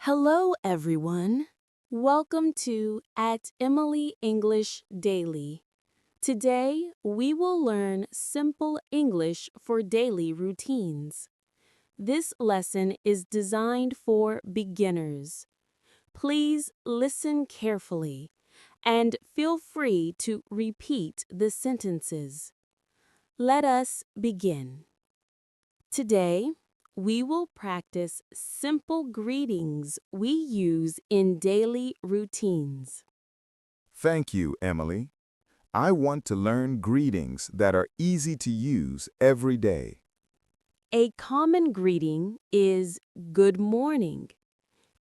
Hello, everyone. Welcome to At Emily English Daily. Today, we will learn simple English for daily routines. This lesson is designed for beginners. Please listen carefully and feel free to repeat the sentences. Let us begin. Today, we will practice simple greetings we use in daily routines. Thank you, Emily. I want to learn greetings that are easy to use every day. A common greeting is good morning.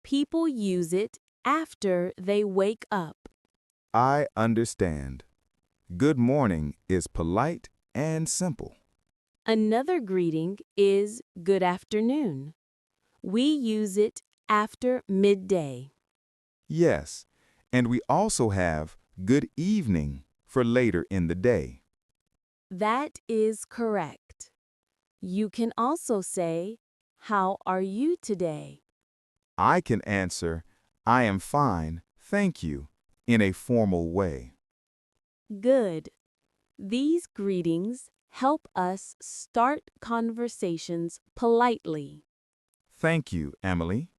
People use it after they wake up. I understand. Good morning is polite and simple. Another greeting is good afternoon. We use it after midday. Yes, and we also have good evening for later in the day. That is correct. You can also say, "How are you today?" I can answer, I am fine, thank you, in a formal way. Good. These greetings help us start conversations politely. Thank you, Emily.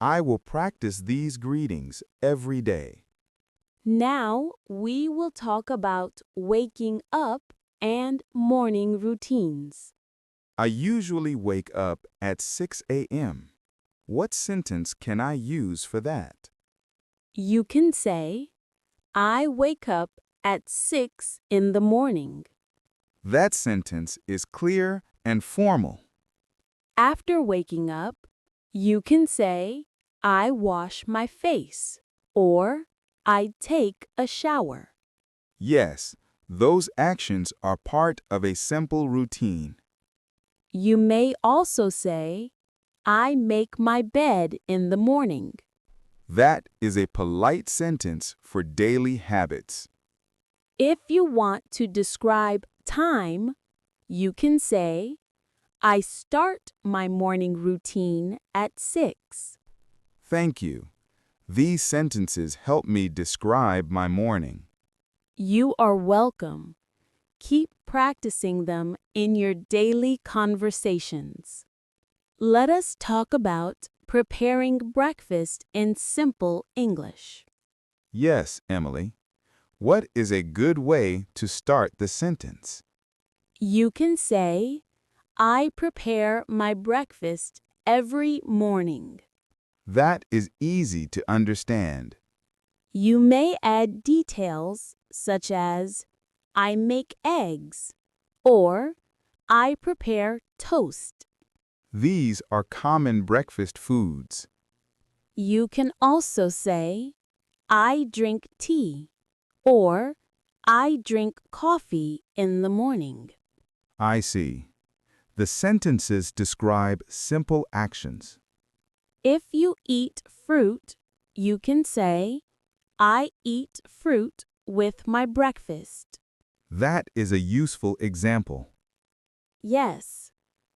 I will practice these greetings every day. Now we will talk about waking up and morning routines. I usually wake up at 6 a.m. What sentence can I use for that? You can say, "I wake up at 6 in the morning." That sentence is clear and formal. After waking up, you can say, "I wash my face," or "I take a shower." Yes, those actions are part of a simple routine. You may also say, "I make my bed in the morning." That is a polite sentence for daily habits. If you want to describe time, you can say, "I start my morning routine at 6." Thank you. These sentences help me describe my morning. You are welcome. Keep practicing them in your daily conversations. Let us talk about preparing breakfast in simple English. Yes, Emily. What is a good way to start the sentence? You can say, "I prepare my breakfast every morning." That is easy to understand. You may add details such as, "I make eggs," or "I prepare toast." These are common breakfast foods. You can also say, "I drink tea," or "I drink coffee in the morning." I see. The sentences describe simple actions. If you eat fruit, you can say, "I eat fruit with my breakfast." That is a useful example. Yes,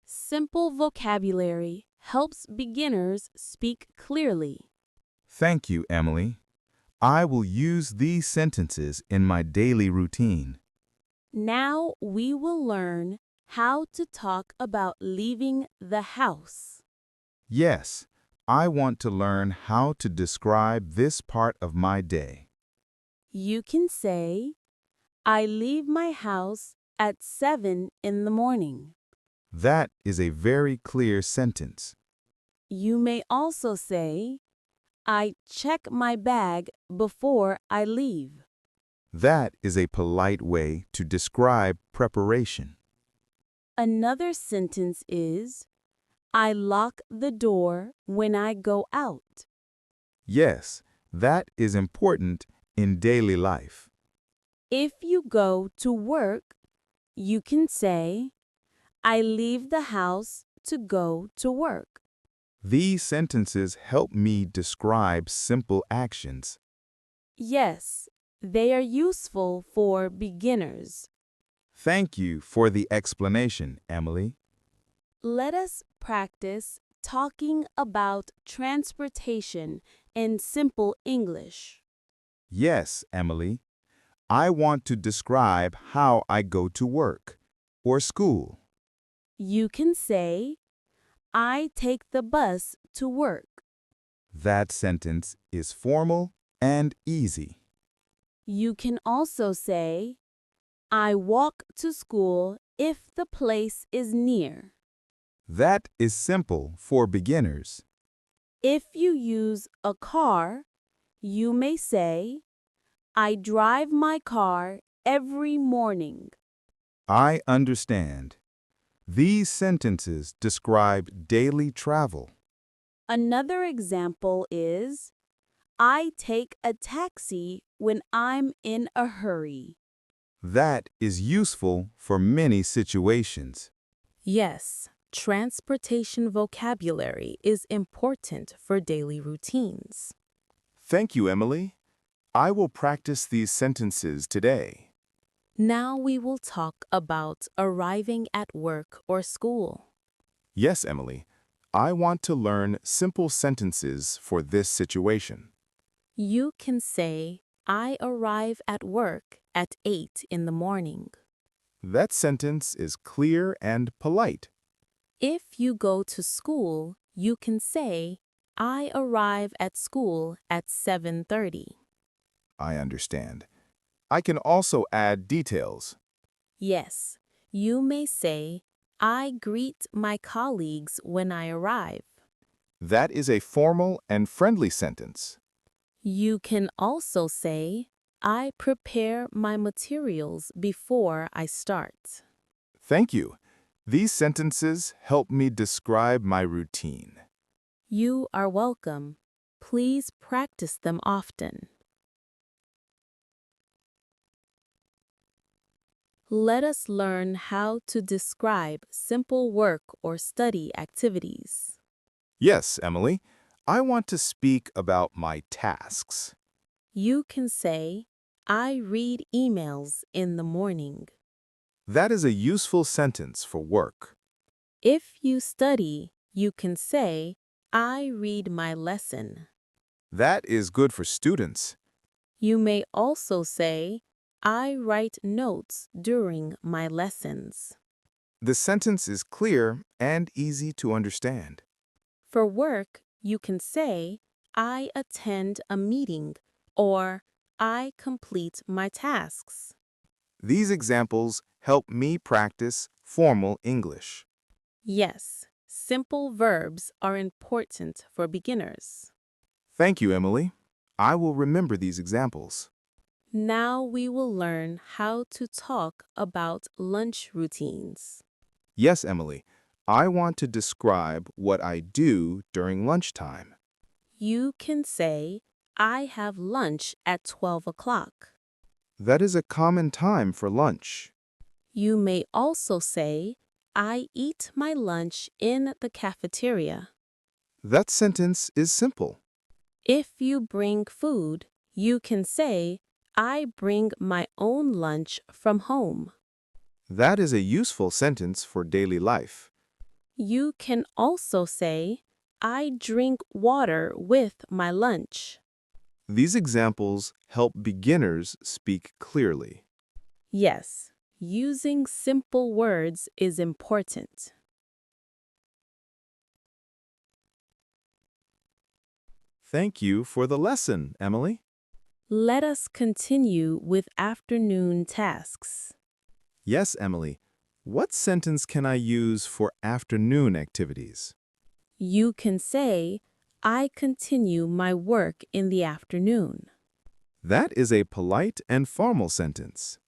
simple vocabulary helps beginners speak clearly. Thank you, Emily. I will use these sentences in my daily routine. Now we will learn how to talk about leaving the house. Yes, I want to learn how to describe this part of my day. You can say, "I leave my house at 7 in the morning." That is a very clear sentence. You may also say, "I check my bag before I leave." That is a polite way to describe preparation. Another sentence is, "I lock the door when I go out." Yes, that is important in daily life. If you go to work, you can say, "I leave the house to go to work." These sentences help me describe simple actions. Yes, they are useful for beginners. Thank you for the explanation, Emily. Let us practice talking about transportation in simple English. Yes, Emily. I want to describe how I go to work or school. You can say, I take the bus to work. That sentence is formal and easy. You can also say, I walk to school if the place is near. That is simple for beginners. If you use a car, you may say, I drive my car every morning. I understand. These sentences describe daily travel. Another example is, I take a taxi when I'm in a hurry. That is useful for many situations. Yes, transportation vocabulary is important for daily routines. Thank you, Emily. I will practice these sentences today. Now we will talk about arriving at work or school. Yes, Emily. I want to learn simple sentences for this situation. You can say, I arrive at work at 8 in the morning. That sentence is clear and polite. If you go to school, you can say, I arrive at school at 7:30. I understand. I can also add details. Yes, you may say, I greet my colleagues when I arrive. That is a formal and friendly sentence. You can also say, I prepare my materials before I start. Thank you. These sentences help me describe my routine. You are welcome. Please practice them often. Let us learn how to describe simple work or study activities. Yes, Emily. I want to speak about my tasks. You can say, I read emails in the morning. That is a useful sentence for work. If you study, you can say, I read my lesson. That is good for students. You may also say, I write notes during my lessons. The sentence is clear and easy to understand. For work, you can say, I attend a meeting or I complete my tasks. These examples help me practice formal English. Yes, simple verbs are important for beginners. Thank you, Emily. I will remember these examples. Now we will learn how to talk about lunch routines. Yes, Emily. I want to describe what I do during lunchtime. You can say, I have lunch at 12 o'clock. That is a common time for lunch. You may also say, I eat my lunch in the cafeteria. That sentence is simple. If you bring food, you can say, I bring my own lunch from home. That is a useful sentence for daily life. You can also say, I drink water with my lunch. These examples help beginners speak clearly. Yes, using simple words is important. Thank you for the lesson, Emily. Let us continue with afternoon tasks. Yes, Emily. What sentence can I use for afternoon activities? You can say, I continue my work in the afternoon. That is a polite and formal sentence.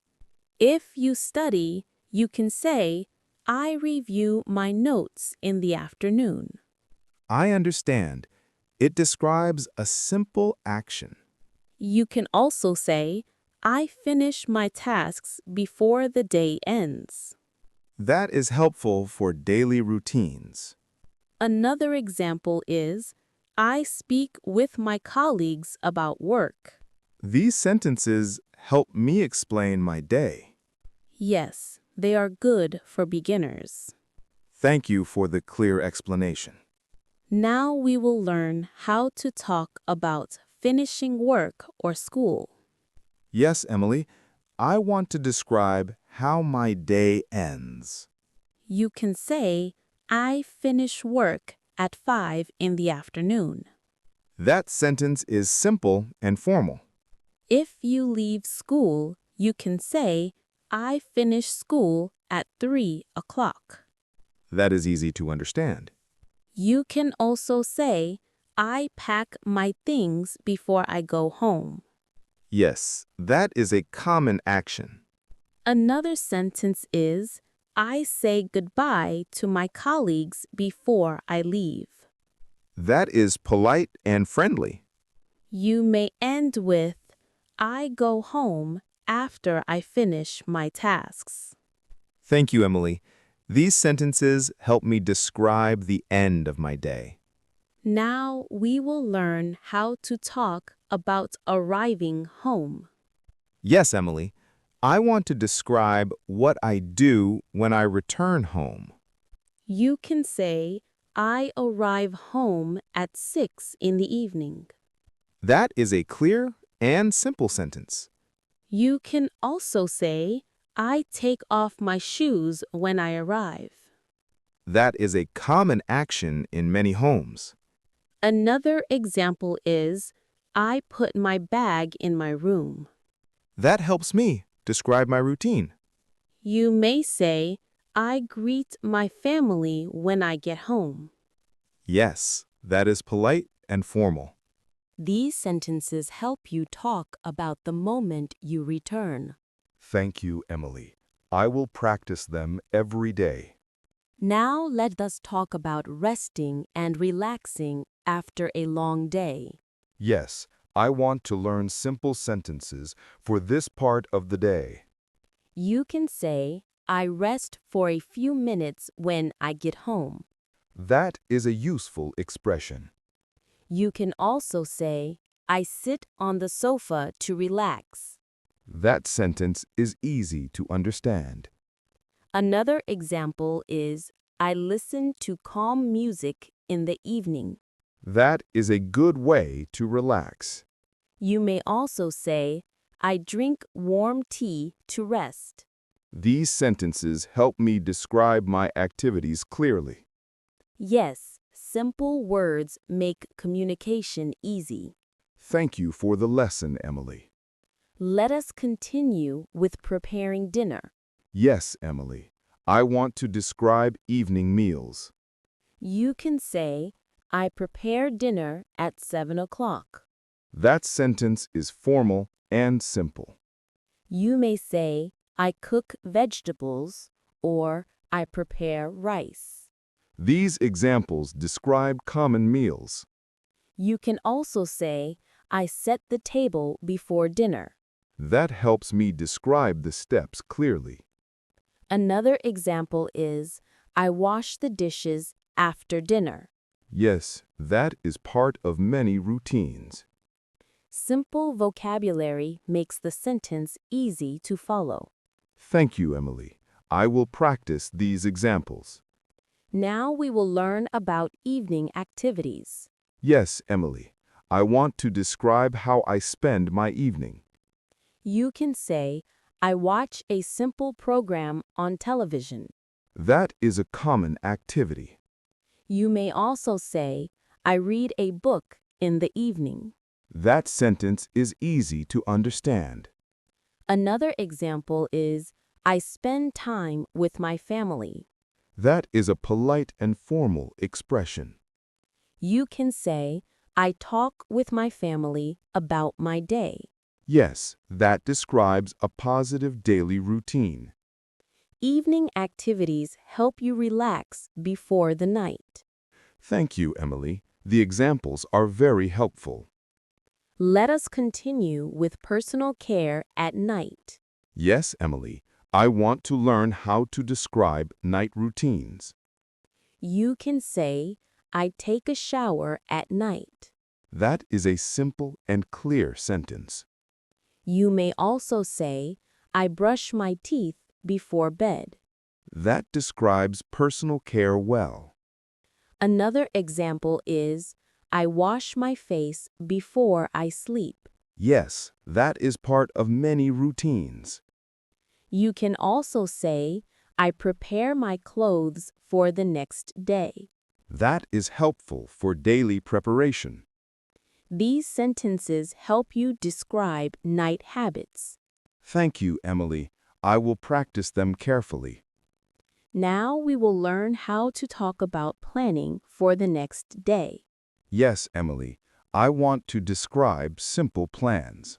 If you study, you can say, I review my notes in the afternoon. I understand. It describes a simple action. You can also say, I finish my tasks before the day ends. That is helpful for daily routines. Another example is, I speak with my colleagues about work. These sentences help me explain my day. Yes, they are good for beginners. Thank you for the clear explanation. Now we will learn how to talk about finishing work or school. Yes, Emily, I want to describe how my day ends. You can say, I finish work at 5 in the afternoon. That sentence is simple and formal. If you leave school, you can say, I finish school at 3 o'clock. That is easy to understand. You can also say, I pack my things before I go home. Yes, that is a common action. Another sentence is, I say goodbye to my colleagues before I leave. That is polite and friendly. You may end with, I go home after I finish my tasks. Thank you, Emily. These sentences help me describe the end of my day. Now we will learn how to talk about arriving home. Yes, Emily, I want to describe what I do when I return home. You can say, I arrive home at 6 in the evening. That is a clear and simple sentence. You can also say, I take off my shoes when I arrive. That is a common action in many homes. Another example is, I put my bag in my room. That helps me describe my routine. You may say, I greet my family when I get home. Yes, that is polite and formal. These sentences help you talk about the moment you return. Thank you, Emily. I will practice them every day. Now let us talk about resting and relaxing after a long day. Yes, I want to learn simple sentences for this part of the day. You can say, I rest for a few minutes when I get home. That is a useful expression. You can also say, I sit on the sofa to relax. That sentence is easy to understand. Another example is, I listen to calm music in the evening. That is a good way to relax. You may also say, I drink warm tea to rest. These sentences help me describe my activities clearly. Yes, simple words make communication easy. Thank you for the lesson, Emily. Let us continue with preparing dinner. Yes, Emily. I want to describe evening meals. You can say, I prepare dinner at 7 o'clock. That sentence is formal and simple. You may say, I cook vegetables, or I prepare rice. These examples describe common meals. You can also say, I set the table before dinner. That helps me describe the steps clearly. Another example is, I wash the dishes after dinner. Yes, that is part of many routines. Simple vocabulary makes the sentence easy to follow. Thank you, Emily. I will practice these examples. Now we will learn about evening activities. Yes, Emily. I want to describe how I spend my evening. You can say, I watch a simple program on television. That is a common activity. You may also say, I read a book in the evening. That sentence is easy to understand. Another example is, I spend time with my family. That is a polite and formal expression. You can say, I talk with my family about my day. Yes, that describes a positive daily routine. Evening activities help you relax before the night. Thank you, Emily. The examples are very helpful. Let us continue with personal care at night. Yes, Emily. I want to learn how to describe night routines. You can say, I take a shower at night. That is a simple and clear sentence. You may also say, I brush my teeth before bed. That describes personal care well. Another example is, I wash my face before I sleep. Yes, that is part of many routines. You can also say, I prepare my clothes for the next day. That is helpful for daily preparation. These sentences help you describe night habits. Thank you, Emily. I will practice them carefully. Now we will learn how to talk about planning for the next day. Yes, Emily. I want to describe simple plans.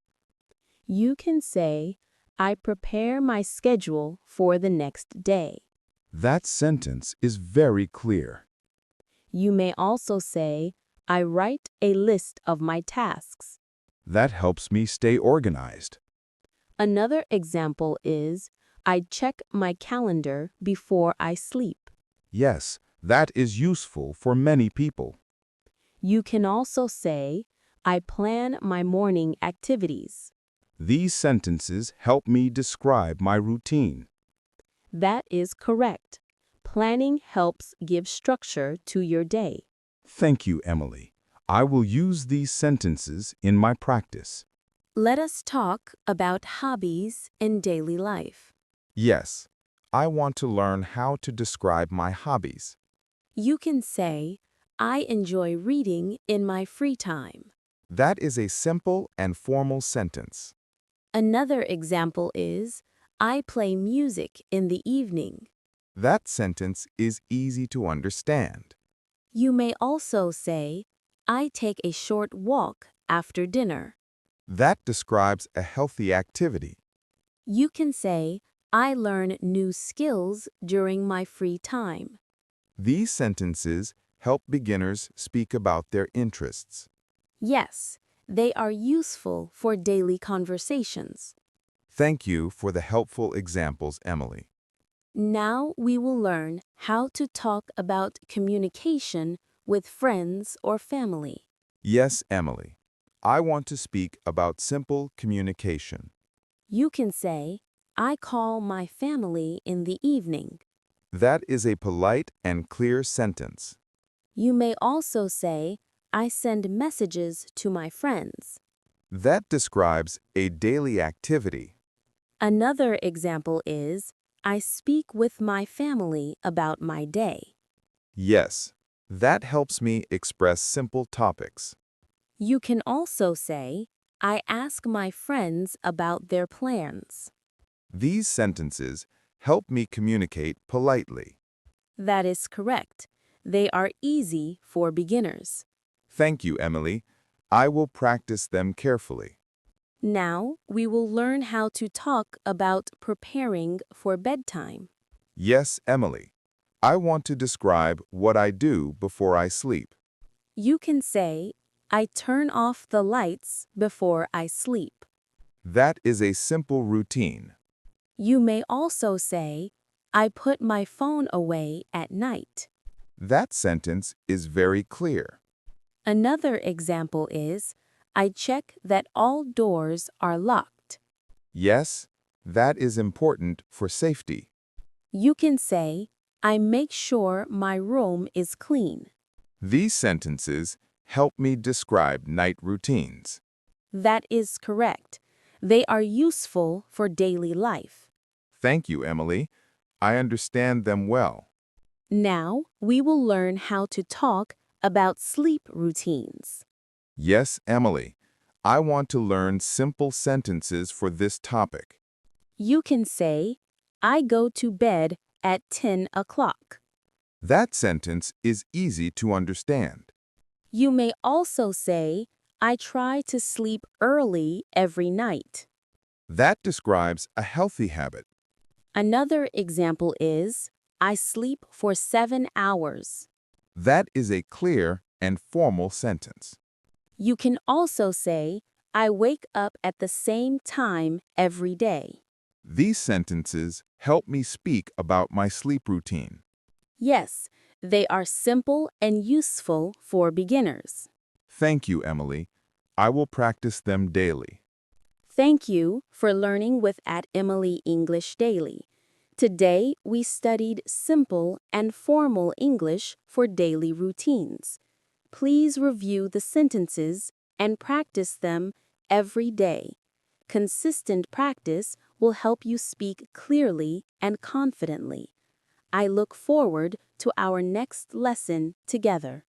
You can say, I prepare my schedule for the next day. That sentence is very clear. You may also say, I write a list of my tasks. That helps me stay organized. Another example is, I check my calendar before I sleep. Yes, that is useful for many people. You can also say, I plan my morning activities. These sentences help me describe my routine. That is correct. Planning helps give structure to your day. Thank you, Emily. I will use these sentences in my practice. Let us talk about hobbies in daily life. Yes, I want to learn how to describe my hobbies. You can say, I enjoy reading in my free time. That is a simple and formal sentence. Another example is, I play music in the evening. That sentence is easy to understand. You may also say, I take a short walk after dinner. That describes a healthy activity. You can say, I learn new skills during my free time. These sentences help beginners speak about their interests. Yes, they are useful for daily conversations. Thank you for the helpful examples, Emily. Now we will learn how to talk about communication with friends or family. Yes, Emily. I want to speak about simple communication. You can say, I call my family in the evening. That is a polite and clear sentence. You may also say, I send messages to my friends. That describes a daily activity. Another example is, I speak with my family about my day. Yes, that helps me express simple topics. You can also say, I ask my friends about their plans. These sentences help me communicate politely. That is correct. They are easy for beginners. Thank you, Emily. I will practice them carefully. Now we will learn how to talk about preparing for bedtime. Yes, Emily. I want to describe what I do before I sleep. You can say, I turn off the lights before I sleep. That is a simple routine. You may also say, I put my phone away at night. That sentence is very clear. Another example is, I check that all doors are locked. Yes, that is important for safety. You can say, I make sure my room is clean. These sentences help me describe night routines. That is correct. They are useful for daily life. Thank you, Emily. I understand them well. Now we will learn how to talk about sleep routines. Yes, Emily. I want to learn simple sentences for this topic. You can say, I go to bed at 10 o'clock. That sentence is easy to understand. You may also say, I try to sleep early every night. That describes a healthy habit. Another example is, I sleep for 7 hours. That is a clear and formal sentence. You can also say, I wake up at the same time every day. These sentences help me speak about my sleep routine. Yes, they are simple and useful for beginners. Thank you, Emily. I will practice them daily. Thank you for learning with @Emily English Daily. Today, we studied simple and formal English for daily routines. Please review the sentences and practice them every day. Consistent practice will help you speak clearly and confidently. I look forward to our next lesson together.